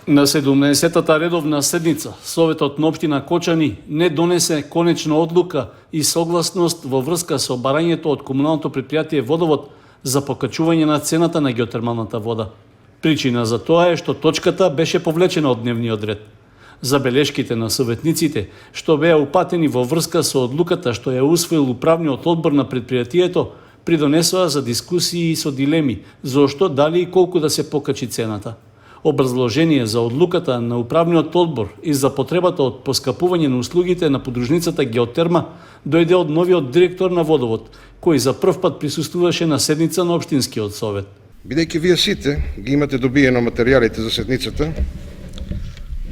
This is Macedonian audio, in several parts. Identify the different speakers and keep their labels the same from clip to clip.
Speaker 1: На 17-та редовна седница, Советот на општина Кочани не донесе конечна одлука и согласност во врска со барањето од комуналното предпријатие Водовод за покачување на цената на геотермалната вода. Причина за тоа е што точката беше повлечена од дневниот ред. Забелешките на советниците, што беа упатени во врска со одлуката што ја усвоил управниот одбор на предпријатието, придонесоа за дискусии и со дилеми, зошто, дали и колку да се покачи цената. Образложение за одлуката на управниот одбор и за потребата од поскапување на услугите на подружницата Геотерма дојде од новиот директор на Водовод, кој за прв пат присуствуваше на седница на Општинскиот совет.
Speaker 2: Бидејќи вие сите ги имате добиено материјалите за седницата,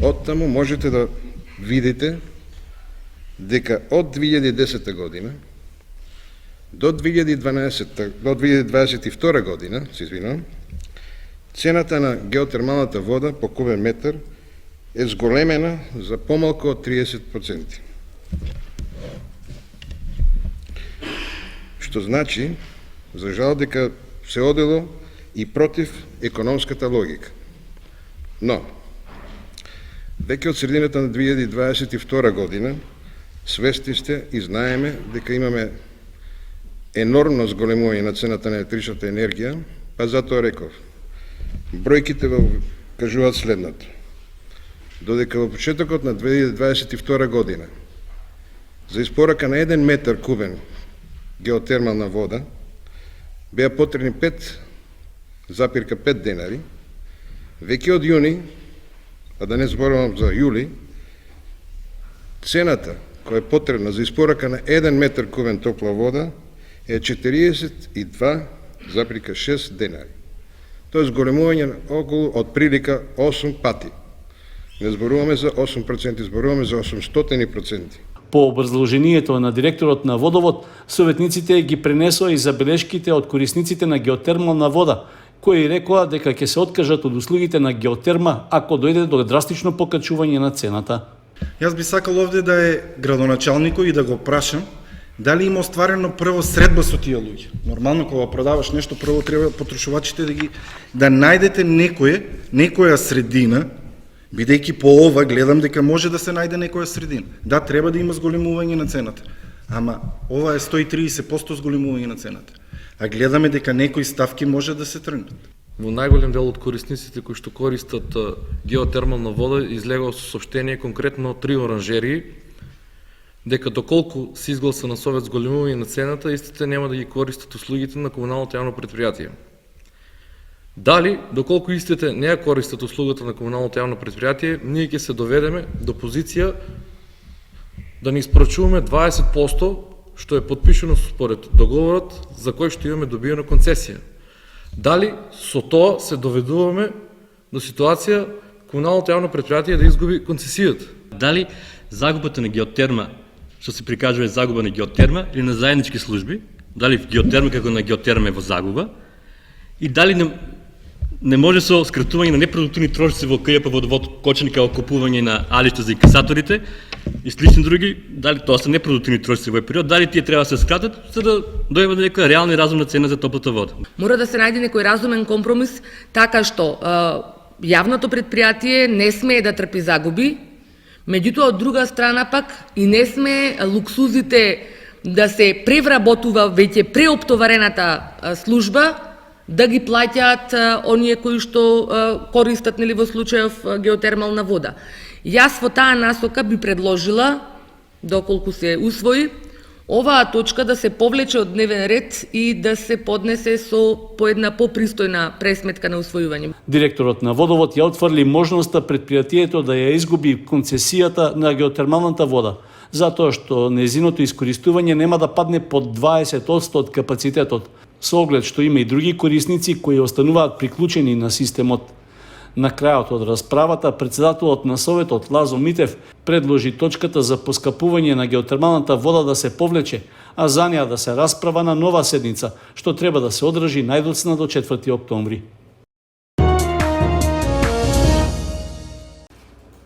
Speaker 2: оттаму можете да видите дека од 2010 година до 2022 година, се извинувам, цената на геотермалната вода по кубен метар е зголемена за помалку од 30%. Што значи, за жал, дека се одело и против економската логика. Но, веќе од средината на 2022 година, свесни сте и знаеме дека имаме енормно зголемување на цената на електричната енергија, па затоа реков, бројките кажуваат следното. Додека во почетокот на 2022 година за испорака на 1 метар кубен геотермална вода беа потребни 5,5 денари, веќе од јуни, а да не зборувам за јули, цената која е потребна за испорака на 1 метар кубен топла вода е 42,6 денари. Тоа е зголемување околу од прилика 8 пати. Не зборуваме за 8%, зборуваме за 800%.
Speaker 1: По образложението на директорот на Водовод, советниците ги пренесоа и забелешките од корисниците на геотермална вода, кои рекоа дека ќе се откажат од услугите на геотерма ако дојде до драстично покачување на цената.
Speaker 3: Јас би сакал овде да е градоначалникот и да го прашам дали има остварено прво средба со тие луѓе. Нормално кога продаваш нешто, прво треба потрошувачите да најдете некоја средина, бидејќи по ова гледам дека може да се најде некоја средина. Да, треба да има зголемување на цената. Ама ова е 130% зголемување на цената. А гледаме дека некои ставки може да се тргнат.
Speaker 4: Во најголем дел од корисниците кои што користат геотермална вода излегало со соопштение конкретно 3 оранжерии дека доколку се изгласа на совет зголемување на цената, истите нема да ги користат услугите на комуналното јавно предпријатие. Дали, доколку истите не ја користат услугата на комуналното јавно предпријатие, ние ќе се доведеме до позиција да ни испорачуваме 20% што е подпишено според договорот за кој што имаме добиена концесија. Дали со тоа се доведуваме до ситуација комуналното јавно предпријатие да изгуби концесијата?
Speaker 5: Дали загубата на геотерма, што се прикажува загуба на геотерма или на заеднички служби, дали геотерма како на геотерма е во загуба, и дали не може со скратување на непродуктивни трошоци во КЈП Водовод Кочани како купување на алишта за инкасаторите и слични други, дали тоа се непродуктивни трошоци во овој период, дали тие треба да се скратат за да дојде до некоја реална и разумна цена за топлата вода.
Speaker 6: Мора да се најде некој разумен компромис така што јавното предпријатие не смее да трпи загуби, меѓутоа од друга страна пак и не смее луксузите да се превработува веќе преоптоварената служба да ги плаќаат оние кои што користат во случајов геотермална вода. Јас во таа насока би предложила, доколку се усвои, оваа точка да се повлече од дневен ред и да се поднесе по една попристојна пресметка на усвојување.
Speaker 1: Директорот на Водовод ја отфрли можноста предпријатието да ја изгуби концесијата на геотермалната вода, затоа што незиното искористување нема да падне под 20% од капацитетот, со оглед што има и други корисници кои остануваат приклучени на системот. На крајот од расправата, председателот на Советот Лазо Митев предложи точката за поскапување на геотермалната вода да се повлече, а за неа да се расправа на нова седница, што треба да се одржи најдоцна до 4 октомври.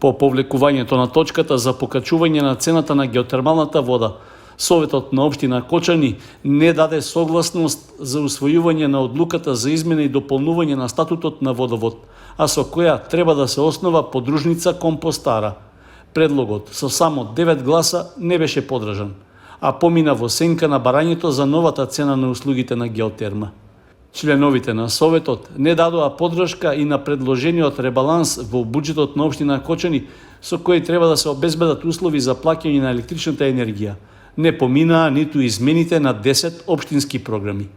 Speaker 1: По повлекувањето на точката за покачување на цената на геотермалната вода, Советот на општина Кочани не даде согласност за усвојување на одлуката за измена и дополнување на статутот на Водовод, а со која треба да се основа подружница компостара. Предлогот со само 9 гласа не беше подржан, а помина во сенка на барањето за новата цена на услугите на Геотерма. Членовите на Советот не дадоа подршка и на предложениот ребаланс во буџетот на општина Кочани, со кој треба да се обезбедат услови за плаќање на електричната енергија. Не поминаа ниту измените на 10 општински програми.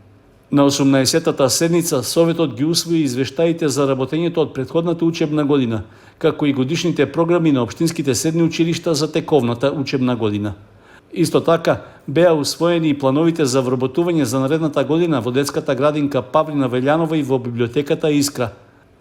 Speaker 1: На 18-та седница Советот ги усвои извештаите за работењето од претходната учебна година, како и годишните програми на општинските средни училишта за тековната учебна година. Исто така, беа усвоени и плановите за вработување за наредната година во детската градинка Павлина Велјанова и во библиотеката Искра.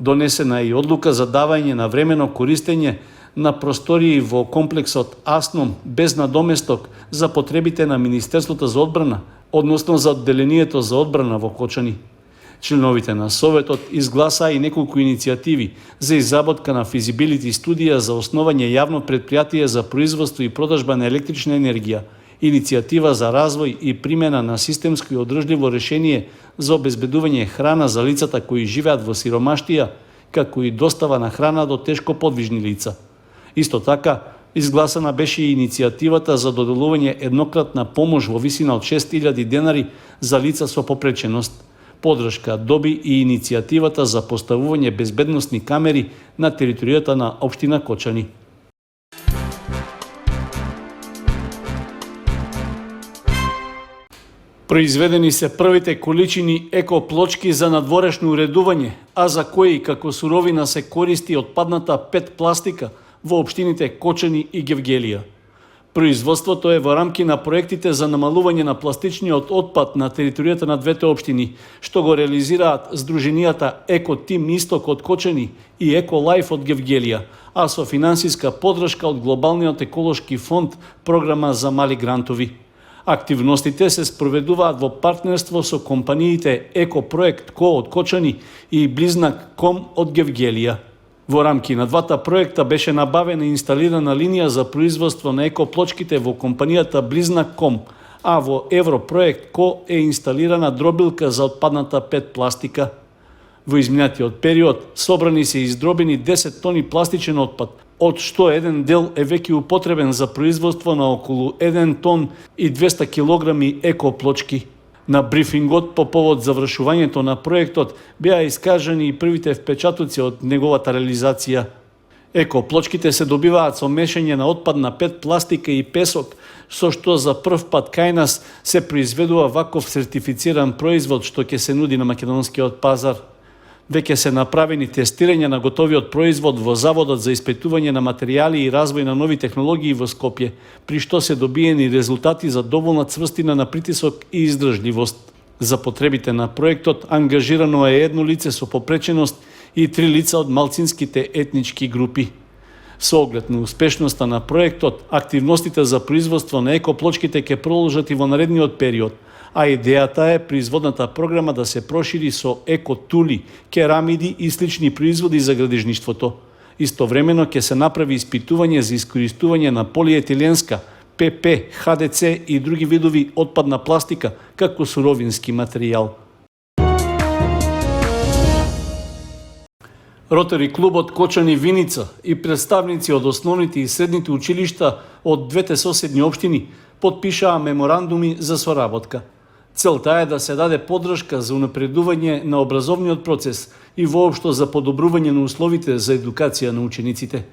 Speaker 1: Донесена е и одлука за давање на времено користење на простории во комплексот Асном без надоместок за потребите на Министерството за одбрана, односно за одделението за одбрана во Кочани. Членовите на Советот изгласаа и неколку иницијативи за изработка на физибилити студија за основање јавно предпријатие за производство и продажба на електрична енергија, иницијатива за развој и примена на системско и одржливо решение за обезбедување храна за лицата кои живеат во сиромаштија, како и достава на храна до тешко подвижни лица. Исто така, изгласана беше и иницијативата за доделување еднократна помош во висина од 6000 денари за лица со попреченост. Подршка доби и иницијативата за поставување безбедносни камери на територијата на општина Кочани. Произведени се првите количини екоплочки за надворешно уредување, а за кои како суровина се користи отпадната ПЕТ пластика во општините Кочани и Гевгелија. Производството е во рамки на проектите за намалување на пластичниот отпад на територијата на двете општини, што го реализираат здруженијата Еко Тим Исток од Кочани и Еко Лајф од Гевгелија, а со финансиска подршка од Глобалниот еколошки фонд програма за мали грантови. Активностите се спроведуваат во партнерство со компаниите Екопроект Ко од Кочани и Близнак Ком од Гевгелија. Во рамки на двата проекта беше набавена и инсталирана линија за производство на екоплочките во компанијата Близнак Ком, а во Европроект Ко е инсталирана дробилка за отпадната ПЕТ пластика. Во изминатиот период собрани се издробени 10 тони пластичен отпад, од што еден дел е веќе употребен за производство на околу 1 тон и 200 килограми екоплочки. На брифингот по повод завршувањето на проектот беа искажани и првите впечатоци од неговата реализација. Екоплочките се добиваат со мешање на отпадна ПЕТ пластика и песок, со што за прв пат кај нас се произведува ваков сертифициран производ што ќе се нуди на македонскиот пазар. Веќе се направени тестирања на готовиот производ во Заводот за испитување на материјали и развој на нови технологии во Скопје, при што се добиени резултати за доволна цврстина на притисок и издржливост. За потребите на проектот ангажирано е едно лице со попреченост и 3 лица од малцинските етнички групи. Со оглед на успешноста на проектот, активностите за производство на екоплочките ќе продолжат и во наредниот период, а идејата е производната програма да се прошири со екотули, керамиди и слични производи за градежништвото. Истовремено ќе се направи испитување за искористување на полиетиленска, ПП, ХДЦ и други видови отпадна пластика како суровински материјал. Ротари клубот Кочани Виница и представници од основните и средните училишта од двете соседни општини потпишаа меморандуми за соработка. Целта е да се даде подршка за унапредување на образовниот процес и воопшто за подобрување на условите за едукација на учениците.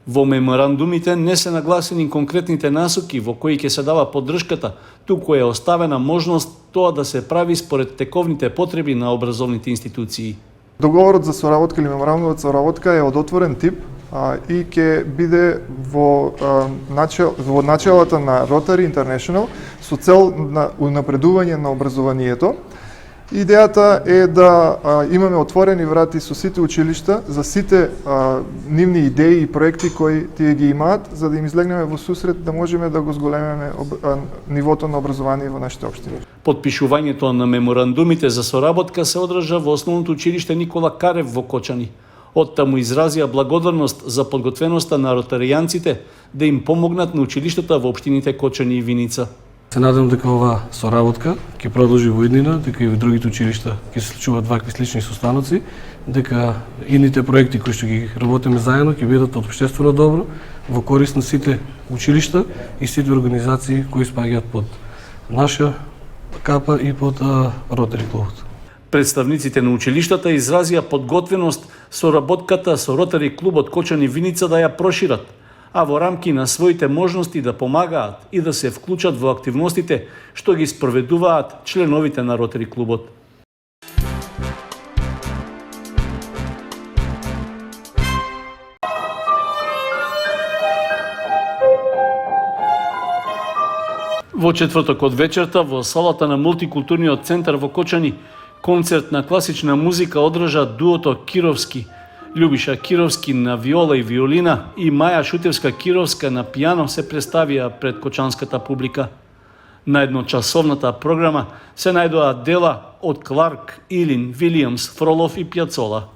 Speaker 1: Во меморандумите не се нагласени конкретните насоки во кои ќе се дава поддршката, туку е оставена можност тоа да се прави според тековните потреби на образовните институции.
Speaker 7: Договорот за соработка или меморандумот за соработка е од отворен тип и ќе биде во началата на Rotary International со цел на унапредување на образованието. Идејата е да имаме отворени врати со сите училишта за сите нивни идеи и проекти кои тие ги имаат, за да им излегнеме во сусрет да можеме да го зголемиме нивото на образование во нашите општини.
Speaker 1: Потпишувањето на меморандумите за соработка се одржа во Основното училиште Никола Карев во Кочани. Оттаму изразија благодарност за подготвеноста на ротаријанците да им помогнат на училиштата во општините Кочани и Виница.
Speaker 8: Се надам дека ова соработка ќе продолжи во иднина, дека и во другите училишта ќе се случуваат вакви слични состаноци, дека идните проекти кои што ги работиме заедно ќе бидат од општествено добро во корист на сите училишта и сите организации кои спаѓаат под наша капа и под Ротари клубот.
Speaker 1: Представниците на училиштата изразија подготвеност соработката со Ротари клубот Кочани Виница да ја прошират, а во рамки на своите можности да помагаат и да се вклучат во активностите што ги спроведуваат членовите на Ротари клубот. Во четврток од вечерта во салата на мултикултурниот центар во Кочани концерт на класична музика одржа дуото Кировски. Љубиша Кировски на виола и виолина и Маја Шутевска-Кировска на пијано се представија пред кочанската публика. На едночасовната програма се најдоа дела од Кларк, Илин, Вилијамс, Фролов и Пјацола.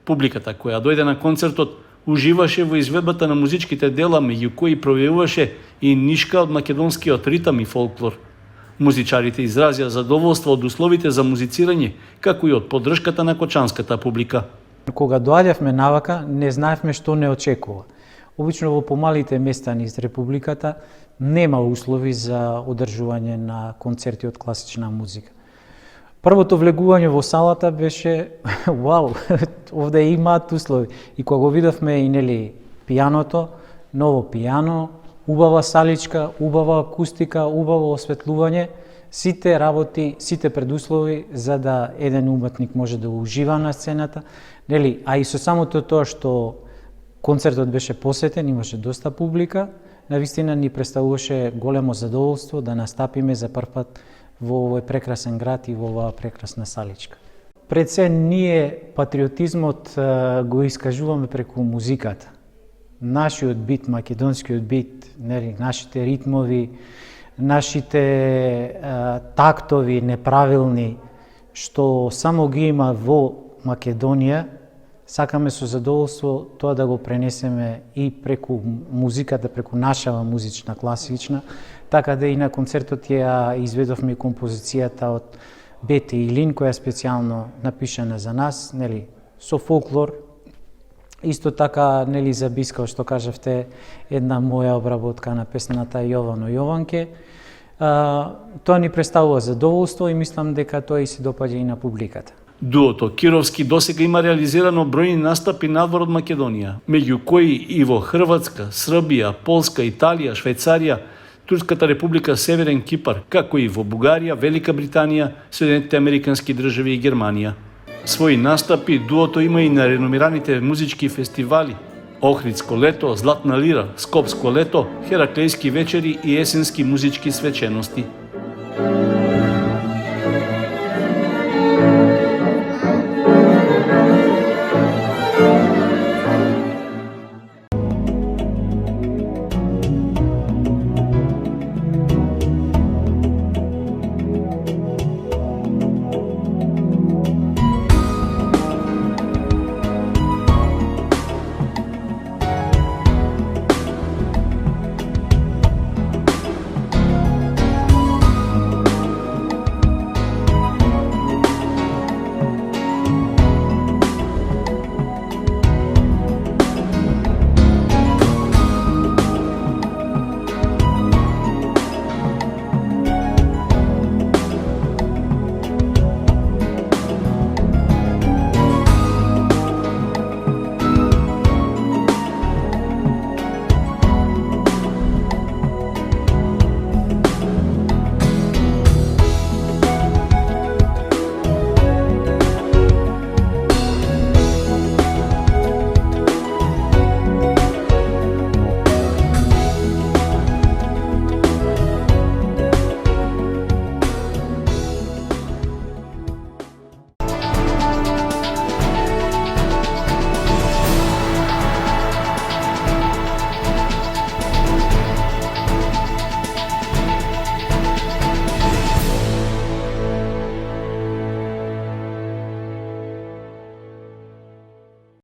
Speaker 1: Публиката која дојде на концертот уживаше во изведбата на музичките дела, меѓу кои пројавуваше и нишка од македонскиот ритам и фолклор. Музичарите изразија задоволство од условите за музицирање, како и од поддршката на кочанската публика.
Speaker 9: Кога доаѓавме навака, не знаевме што не очекува. Обично во помалите места низ Републиката нема услови за одржување на концерти од класична музика. Првото влегување во салата беше вау, овде имаат услови. И кога го видовме и нели пијаното, ново пијано, убава саличка, убава акустика, убаво осветлување, сите работи, сите предуслови за да еден уметник може да ужива на сцената, нели, а и со самото тоа што концертот беше посетен, имаше доста публика, навистина ни представуваше големо задоволство да настапиме за прв пат во овој прекрасен град и во оваа прекрасна саличка. Пред се ние патриотизмот го искажуваме преку музиката. Нашиот бит, македонскиот бит, нели, нашите ритмови, нашите тактови неправилни, што само ги има во Македонија, сакаме со задоволство тоа да го пренесеме и преку музиката, преку нашава музична класична, така да и на концертот ја изведовме композицијата од Бете Илин, која е специјално напишана за нас, нели, со фолклор. Исто така, нели, за Биска, што кажавте, една моја обработка на песната Јовано Јованке. Тоа ни представува задоволство и мислам дека тоа и се допаѓа и на публиката.
Speaker 1: Дуото Кировски досега има реализирано бројни настапи надвор од Македонија, меѓу кои и во Хрватска, Србија, Полска, Италија, Швајцарија, Турската република Северен Кипар, како и во Бугарија, Велика Британија, Соединетите Американски држави и Германија. Своји настапи дуото има и на реномираните музички фестивали Охридско лето, Златна лира, Скопско лето, Хераклејски вечери и есенски музички свечености.